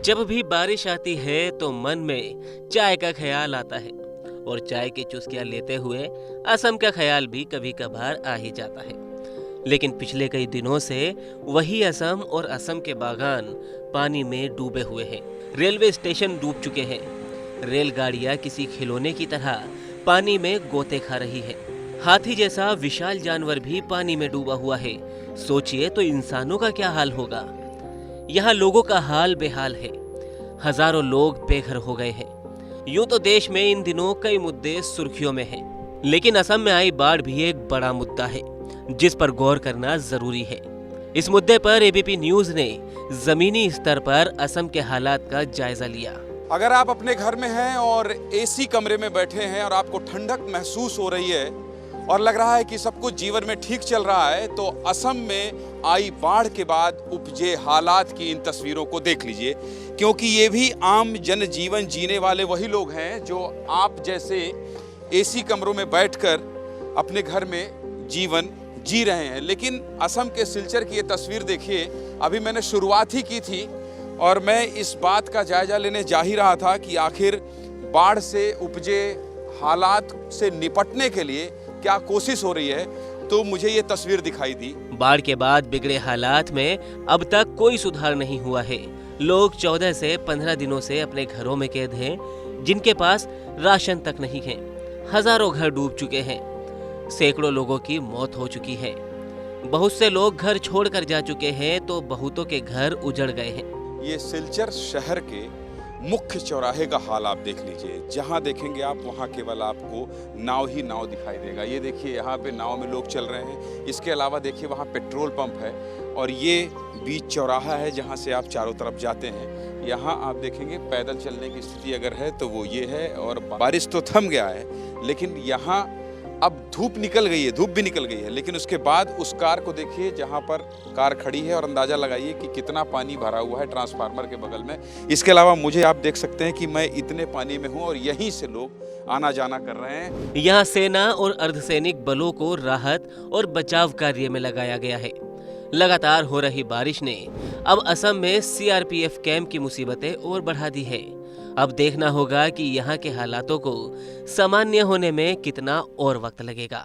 जब भी बारिश आती है तो मन में चाय का ख्याल आता है और चाय की चुस्कियां लेते हुए असम का ख्याल भी कभी कभार आ ही जाता है। लेकिन पिछले कई दिनों से वही असम और असम के बागान पानी में डूबे हुए हैं। रेलवे स्टेशन डूब चुके हैं। रेलगाड़ियां किसी खिलौने की तरह पानी में गोते खा रही है। हाथी जैसा विशाल जानवर भी पानी में डूबा हुआ है। सोचिए तो इंसानों का क्या हाल होगा। यहाँ लोगों का हाल बेहाल है। हजारों लोग बेघर हो गए हैं। यूं तो देश में इन दिनों कई मुद्दे सुर्खियों में हैं, लेकिन असम में आई बाढ़ भी एक बड़ा मुद्दा है जिस पर गौर करना जरूरी है। इस मुद्दे पर एबीपी न्यूज ने जमीनी स्तर पर असम के हालात का जायजा लिया। अगर आप अपने घर में हैं और एसी कमरे में बैठे हैं और आपको ठंडक महसूस हो रही है और लग रहा है कि सब कुछ जीवन में ठीक चल रहा है, तो असम में आई बाढ़ के बाद उपजे हालात की इन तस्वीरों को देख लीजिए, क्योंकि ये भी आम जनजीवन जीने वाले वही लोग हैं जो आप जैसे एसी कमरों में बैठकर अपने घर में जीवन जी रहे हैं। लेकिन असम के सिलचर की ये तस्वीर देखिए। अभी मैंने शुरुआत ही की थी और मैं इस बात का जायजा लेने जा ही रहा था कि आखिर बाढ़ से उपजे हालात से निपटने के लिए क्या कोशिश हो रही है, तो मुझे ये तस्वीर दिखाई दी। बाढ़ के बाद बिगड़े हालात में अब तक कोई सुधार नहीं हुआ है। लोग 14 से 15 दिनों से अपने घरों में कैद हैं, जिनके पास राशन तक नहीं है। हजारों घर डूब चुके हैं। सैकड़ों लोगों की मौत हो चुकी है। बहुत से लोग घर छोड़कर जा चुके हैं तो बहुतों के घर उजड़ गए हैं। ये सिलचर शहर के मुख्य चौराहे का हाल आप देख लीजिए। जहां देखेंगे आप वहां केवल आपको नाव ही नाव दिखाई देगा। ये देखिए, यहाँ पे नाव में लोग चल रहे हैं। इसके अलावा देखिए वहाँ पेट्रोल पंप है और ये बीच चौराहा है जहाँ से आप चारों तरफ जाते हैं। यहाँ आप देखेंगे पैदल चलने की स्थिति अगर है तो वो ये है। और बारिश तो थम गया है, लेकिन यहाँ अब धूप निकल गई है, धूप भी निकल गई है। लेकिन उसके बाद उस कार को देखिए जहाँ पर कार खड़ी है और अंदाजा लगाइए कि कितना पानी भरा हुआ है ट्रांसफार्मर के बगल में। इसके अलावा मुझे आप देख सकते हैं कि मैं इतने पानी में हूँ और यहीं से लोग आना जाना कर रहे हैं। यहाँ सेना और अर्धसैनिक बलों को राहत और बचाव कार्य में लगाया गया है। लगातार हो रही बारिश ने अब असम में सीआरपीएफ कैंप की मुसीबतें और बढ़ा दी है। अब देखना होगा कि यहाँ के हालातों को सामान्य होने में कितना और वक्त लगेगा।